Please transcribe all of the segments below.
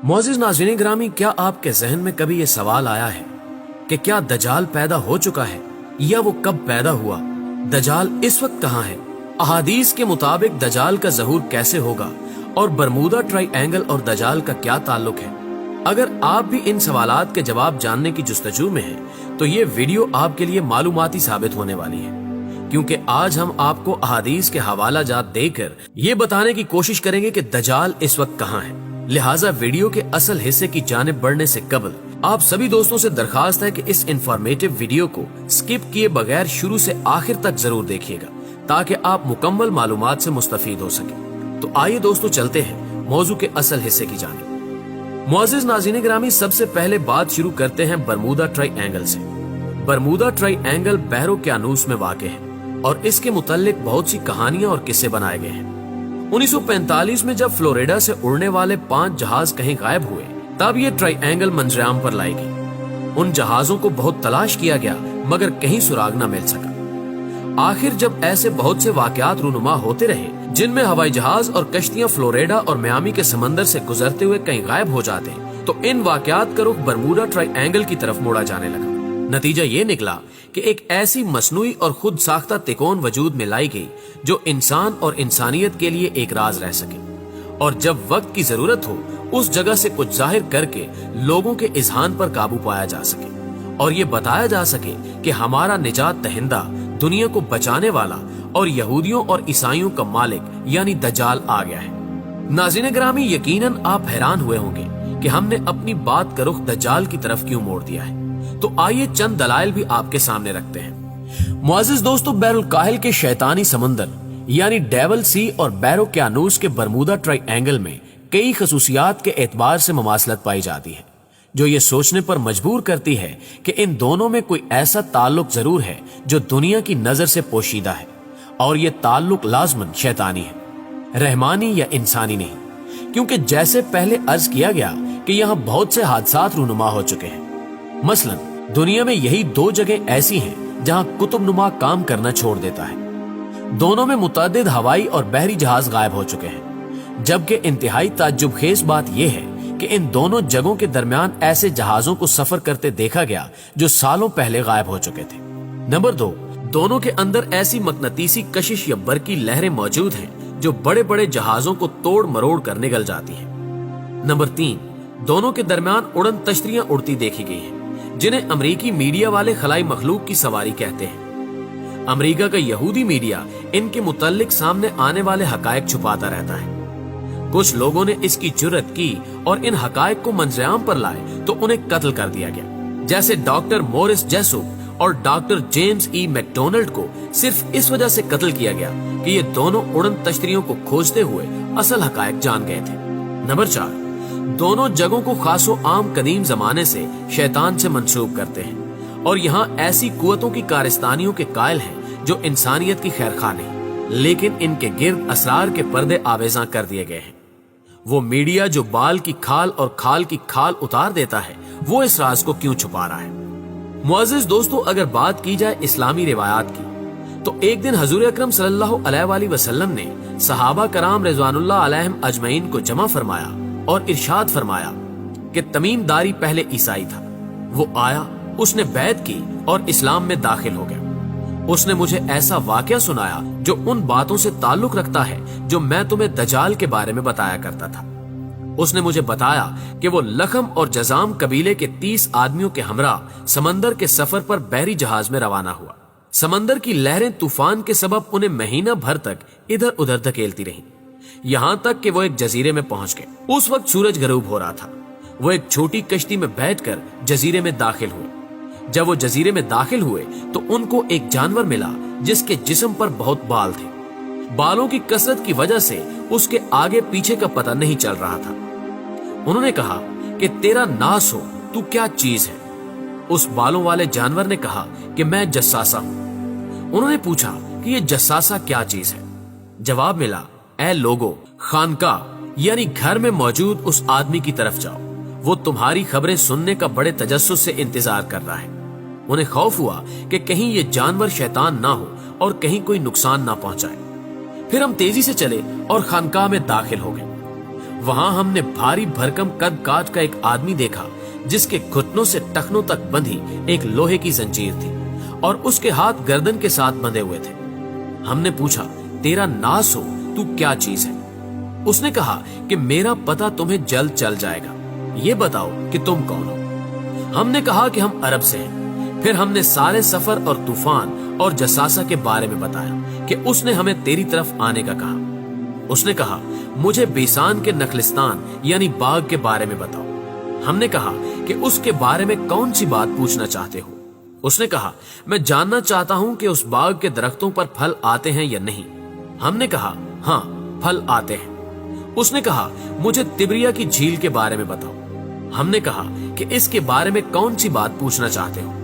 मोअज़्ज़िज़ नाज़रीन ग्रामी, क्या आपके जहन में कभी ये सवाल आया है कि क्या दज्जाल पैदा हो चुका है या वो कब पैदा हुआ? दज्जाल इस वक्त कहाँ है? अहादीस के मुताबिक दज्जाल का ज़हूर कैसे होगा और बरमूदा ट्रायंगल और दज्जाल का क्या ताल्लुक है? अगर आप भी इन सवालात के जवाब जानने की जुस्तजू में हैं, तो ये वीडियो आपके लिए मालूमाती साबित होने वाली है, क्योंकि आज हम आपको अहादीस के हवाला जात देकर ये बताने की कोशिश करेंगे कि दज्जाल इस वक्त कहाँ है। लिहाजा वीडियो के असल हिस्से की जानिब बढ़ने से कबल आप सभी दोस्तों से दरखास्त है कि इस इंफॉर्मेटिव वीडियो को स्किप किए बगैर शुरू से आखिर तक जरूर देखिएगा, ताकि आप मुकम्मल मालूमात से मुस्तफीद हो सके। तो आइए दोस्तों, चलते हैं मौजू के असल हिस्से की जानिब। मुअज़्ज़िज़ नाज़रीन ग्रामी, सबसे पहले बात शुरू करते हैं बरमूदा ट्रायंगल से। बरमूदा ट्रायंगल बहर-ओ-क़यानूस में वाक़ है और इसके मुतल्लिक बहुत सी कहानियां और किस्से बनाए गए हैं। 1945 में जब फ्लोरिडा से उड़ने वाले 5 जहाज कहीं गायब हुए, तब ये ट्रायंगल मंजराम पर लाई गई। उन जहाजों को बहुत तलाश किया गया, मगर कहीं सुराग न मिल सका। आखिर जब ऐसे बहुत से वाकयात रूनुमा होते रहे, जिनमें हवाई जहाज और कश्तियां फ्लोरिडा और मियामी के समंदर से गुजरते हुए कहीं गायब हो जाते, तो इन वाकयात का रुख बरमूदा ट्रायंगल की तरफ मोड़ा जाने लगा। नतीजा ये निकला कि एक ऐसी मसनूई और खुद साख्ता तिकोन वजूद में लाई गई जो इंसान और इंसानियत के लिए एक राज रह सके, और जब वक्त की जरूरत हो उस जगह से कुछ जाहिर करके लोगों के इज़हान पर काबू पाया जा सके और ये बताया जा सके कि हमारा निजात दहिंदा, दुनिया को बचाने वाला और यहूदियों और ईसाइयों का मालिक यानी दज्जाल आ गया है। नाज़रीन ग्रामी, यकीनन आप हैरान हुए होंगे कि हमने अपनी बात का रुख दज्जाल की तरफ क्यों मोड़ दिया है। तो आइए चंद दलाइल भी आपके सामने रखते हैं। मुअज़्ज़िज़ दोस्तों, बहरुल-काहिल के शैतानी समंदर यानी डेविल सी और बहर-ओ-क़यानूस के बरमूदा ट्रायंगल में कई खसूसियात के एतबार से मुमासलत पाई जाती है, जो ये सोचने पर मजबूर करती है कि इन दोनों में कोई ऐसा ताल्लुक जरूर है जो दुनिया की नजर से पोशीदा है, और ये ताल्लुक लाज़मन शैतानी है, रहमानी या इंसानी नहीं। क्योंकि जैसे पहले अर्ज किया गया कि यहाँ बहुत से हादसात रूनुमा हो चुके हैं। मसलन दुनिया में यही 2 जगह ऐसी हैं जहां कुतुबनुमा काम करना छोड़ देता है। दोनों में मुतअद्दिद हवाई और बहरी जहाज गायब हो चुके हैं, जबकि इंतहाई ताज्जुबखेज बात यह है कि इन दोनों जगहों के दरमियान ऐसे जहाजों को सफर करते देखा गया जो सालों पहले गायब हो चुके थे। नंबर 2, दोनों के अंदर ऐसी मकनतीसी कशिश या बरकी लहरें मौजूद हैं जो बड़े बड़े जहाजों को तोड़ मरोड़ कर निगल जाती हैं। नंबर 3, दोनों के दरमियान उड़न तश्तरियां उड़ती देखी गई हैं, जिन्हें अमरीकी मीडिया वाले खलाई मखलूक की सवारी कहते हैं। अमरीका का यहूदी मीडिया इनके मुतल्लिक सामने आने वाले हकायक छुपाता रहता है। कुछ लोगों ने इसकी जुर्रत की और इन हकायक को मंजरेआम पर लाए तो उन्हें कत्ल कर दिया गया, जैसे डॉक्टर मोरिस जेसुप और डॉक्टर जेम्स ई मैकडोनल्ड को सिर्फ इस वजह से कत्ल किया गया कि ये दोनों उड़न तश्तरियों को खोजते हुए असल हकायक जान गए थे। नंबर 4, दोनों जगहों को खासो आम कदीम जमाने से शैतान से मंसूब करते हैं और यहाँ ऐसी कुव्वतों की कारस्तानियों के कायल हैं जो इंसानियत की खैरखा नहीं, लेकिन इनके गिर्द असरार के पर्दे आवेज़ां कर दिए गए हैं। वो मीडिया जो बाल की खाल और खाल की खाल उतार देता है, वो इस राज को क्यों छुपा रहा है? मुअज़्ज़िज़ दोस्तों, अगर बात की जाए इस्लामी रिवायात की, तो एक दिन हजूर अकरम सल्लल्लाहु अलैहि वसल्लम ने सहाबा कराम रिज़वानुल्लाह अलैहिम अजमईन को जमा फरमाया और इरशाद फरमाया कि तमीम दारी पहले ईसाई था। वो आया, उसने बैत की और इस्लाम में दाखिल हो गया। उसने मुझे ऐसा वाकया सुनाया जो उन बातों से ताल्लुक रखता है जो मैं तुम्हें दज्जाल के बारे में बताया करता था। उसने मुझे बताया कि वो लखम और जजाम कबीले के 30 आदमियों के हमरा समंदर के सफर पर बहरी जहाज में रवाना हुआ। समंदर की लहरें तूफान के सबब उन्हें महीना भर तक इधर उधर धकेलती रहीं, यहाँ तक कि वो एक जजीरे में पहुंच गए। उस वक्त सूरज गरूब हो रहा था। वो एक छोटी कश्ती में बैठकर जजीरे में दाखिल हुए। जब वो जजीरे में दाखिल हुए तो उनको एक जानवर मिला जिसके जिस्म पर बहुत बाल थे। बालों की कसरत की वजह से उसके आगे पीछे का पता नहीं चल रहा था। उन्होंने कहा कि तेरा नास हो, तू क्या चीज है? उस बालों वाले जानवर ने कहा कि मैं जस्सासा हूं। उन्होंने पूछा कि ये जस्सासा क्या चीज है? जवाब मिला, ऐ लोगो, खानका यानी घर में मौजूद उस आदमी की तरफ जाओ, वो तुम्हारी खबरें सुनने का बड़े तजस्सुस से इंतजार कर रहा है। उन्हें खौफ हुआ कि कहीं ये जानवर शैतान ना हो और कहीं कोई नुकसान ना पहुंचाए। फिर हम तेजी से चले और खानकाह में दाखिल हो गए। वहां हमने भारी भरकम कद काठ का एक आदमी देखा जिसके घुटनों से टखनों तक बंधी एक लोहे की जंजीर थी और उसके हाथ गर्दन के साथ बंधे हुए थे। हमने पूछा, तेरा नास हो, तू क्या चीज है? उसने कहा कि मेरा पता तुम्हें जल्द चल जाएगा, ये बताओ कि तुम कौन हो। हमने कहा कि हम अरब से हैं। फिर हमने सारे सफर और तूफान और जसासा के बारे में बताया कि उसने हमें तेरी तरफ आने का कहा। उसने कहा, मुझे बेसान के नखलिस्तान यानी बाग के बारे में बताओ। हमने कहा कि उसके बारे में कौन सी बात पूछना चाहते हो? उसने कहा, मैं जानना चाहता हूं कि उस बाग के दरख्तों पर फल आते हैं या नहीं। हमने कहा, हाँ, फल आते हैं। उसने कहा, मुझे तिब्रिया की झील के बारे में बताओ। हमने कहा कि इसके बारे में कौन सी बात पूछना चाहते हो?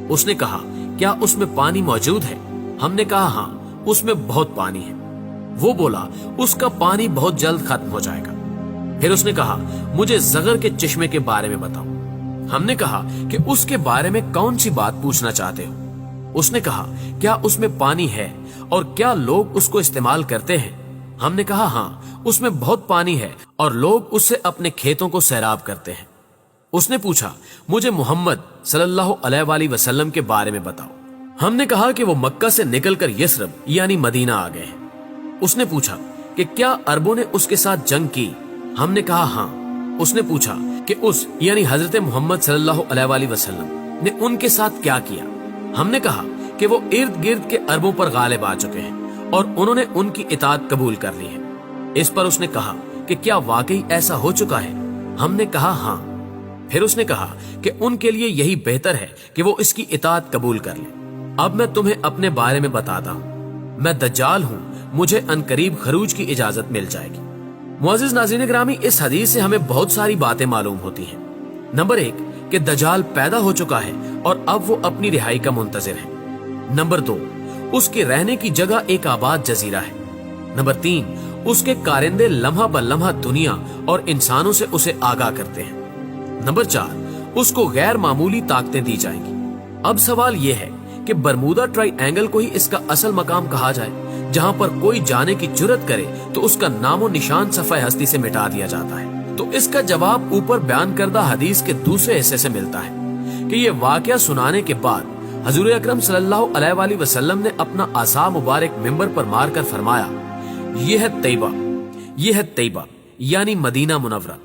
उसने कहा, क्या उसमें पानी मौजूद है? हमने कहा, हाँ, उसमें बहुत पानी है। वो बोला, उसका पानी बहुत जल्द खत्म हो जाएगा। फिर उसने कहा, मुझे ज़गर के चश्मे के बारे में बताओ। हमने कहा कि उसके बारे में कौन सी बात पूछना चाहते हो? उसने कहा, क्या उसमें पानी है और क्या लोग उसको इस्तेमाल करते हैं? हमने कहा, हाँ, उसमें बहुत पानी है और लोग उससे अपने खेतों को सैराब करते हैं। उसने पूछा, मुझे मोहम्मद सल्लल्लाहु अलैहि वसल्लम के बारे में बताओ। हमने कहा कि वो मक्का से निकलकर यस्रब यानी मदीना आ गए हैं। उसने पूछा कि क्या अरबों ने उसके साथ जंग की? हमने कहा, हाँ। उसने पूछा कि उस यानी हजरत मोहम्मद सल्लल्लाहु अलैहि वसल्लम ने उनके साथ क्या किया? हमने कहा कि वो इर्द गिर्द के अरबों पर गालिब आ चुके हैं और उन्होंने उनकी इताअत कबूल कर ली है। इस पर उसने कहा कि क्या वाकई ऐसा हो चुका है? हमने कहा, हाँ। फिर उसने कहा कि उनके लिए यही बेहतर है कि वो इसकी इताअत कबूल कर ले। अब मैं तुम्हें अपने बारे में बताता हूँ। मैं दज्जाल हूँ, मुझे अनकरीब खरूज की इजाजत मिल जाएगी। मुअज़्ज़िज़ नाज़रीन ग्रामी, इस हदीस से हमें बहुत सारी बातें मालूम होती हैं। नंबर 1 कि दज्जाल पैदा हो चुका है और अब वो अपनी रिहाई का मुंतज़िर है। नंबर 2 उसके रहने की जगह एक आबाद जजीरा है। नंबर 3 उसके कारिंदे लम्हा ब लम्हा दुनिया और इंसानों से उसे आगाह करते हैं। नंबर 4 उसको गैर मामूली ताकतें दी जाएंगी। अब सवाल यह है कि बरमूदा ट्रायंगल को ही इसका असल मकाम कहा जाए, जहां पर कोई जाने की जुर्रत करे तो उसका नामो निशान सफ़े हस्ती से मिटा दिया जाता है। तो इसका जवाब ऊपर बयान करदा हदीस के दूसरे हिस्से से मिलता है कि ये वाकया सुनाने के बाद हजूर अकरम सल्लल्लाहु अलैहि वसल्लम ने अपना आसा मुबारक मिंबर पर मारकर फरमाया, यह है तैयबा यानी मदीना मुनव्वरा।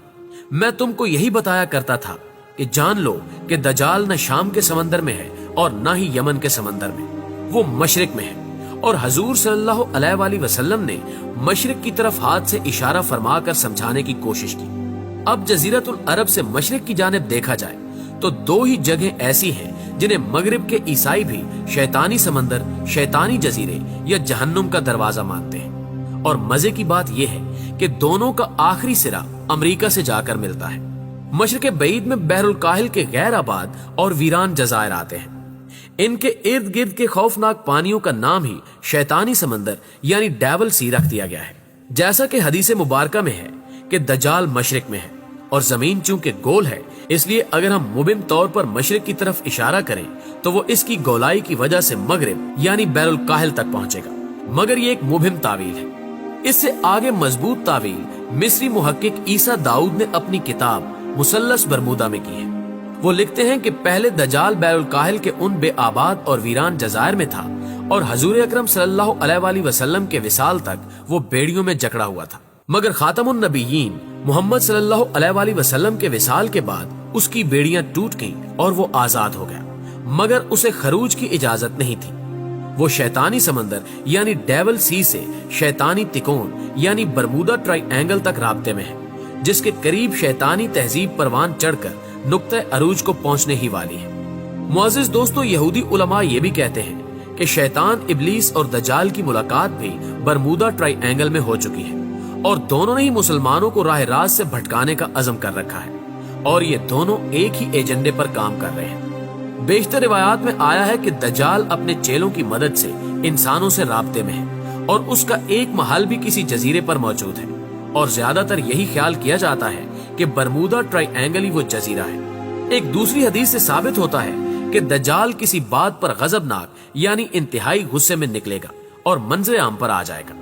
मैं तुमको यही बताया करता था कि जान लो कि दज्जाल न शाम के समंदर में है और न ही यमन के समंदर में, वो मशरिक में है। और हजूर सल्लल्लाहु अलैहि वसल्लम ने मशरिक की तरफ हाथ से इशारा फरमाकर समझाने की कोशिश की। अब जजीरतुल अरब से मशरिक की जानिब देखा जाए तो 2 ही जगह ऐसी हैं जिन्हें मगरिब के ईसाई भी शैतानी समंदर, शैतानी जजीरे या जहन्नुम का दरवाजा मानते हैं। और मजे की बात यह है कि दोनों का आखिरी सिरा अमेरिका से जाकर मिलता है। मशरिक बईद में बहरुल काहिल के गैर आबाद और वीरान जजायर आते हैं। इनके इर्द गिर्द के खौफनाक पानियों का नाम ही शैतानी समंदर यानी डेविल सी रख दिया गया है। जैसा कि हदीस मुबारका में है कि दज्जाल मशरिक में है और जमीन चूंकि गोल है, इसलिए अगर हम मुबिन तौर पर मशरिक की तरफ इशारा करें तो वो इसकी गोलाई की वजह से मगरिब यानी बैरुल काहिल तक पहुंचेगा। मगर ये एक मुबहिम तावील है। इससे आगे मजबूत तावील मिस्री मुहक्किक ईसा दाऊद ने अपनी किताब मुसल्लस बरमूदा में की है। वो लिखते हैं कि पहले दज्जाल बैरुल काहिल के उन बेआबाद और वीरान जजायर में था और हजूर अकरम सल्लल्लाहु अलैहि वसल्लम के विसाल तक वो बेड़ियों में जकड़ा हुआ था। मगर खातमुन नबीयीन मोहम्मद सल्लल्लाहु अलैहि वसल्लम के विसाल के बाद उसकी बेड़ियां टूट गईं और वो आजाद हो गया, मगर उसे खरूज की इजाजत नहीं थी। वो शैतानी समंदर यानी डेविल सी से शैतानी तिकोन यानी बरमूदा ट्रायंगल तक राब्ते में है, जिसके करीब शैतानी तहजीब परवान चढ़कर नुक्ते अरूज को पहुंचने ही वाली है। मुअज़्ज़िज़ दोस्तों, यहूदी उलमा ये भी कहते हैं कि शैतान, इब्लीस और दज्जाल की मुलाकात भी बरमूदा ट्रायंगल में हो चुकी है और दोनों ने ही मुसलमानों को राह रास्त से भटकाने का अज़म कर रखा है और ये दोनों एक ही एजेंडे पर काम कर रहे हैं। बेशतर रिवायात में आया है कि दज्जाल अपने चेलों की मदद से इंसानों से राब्ते में है और उसका एक महल भी किसी जजीरे पर मौजूद है और ज्यादातर यही ख्याल किया जाता है कि बरमूदा ट्रायंगल ही वो जजीरा है। एक दूसरी हदीस से साबित होता है कि दज्जाल किसी बात पर गजबनाक यानी इंतहाई गुस्से में निकलेगा और मंजर आम पर आ जाएगा।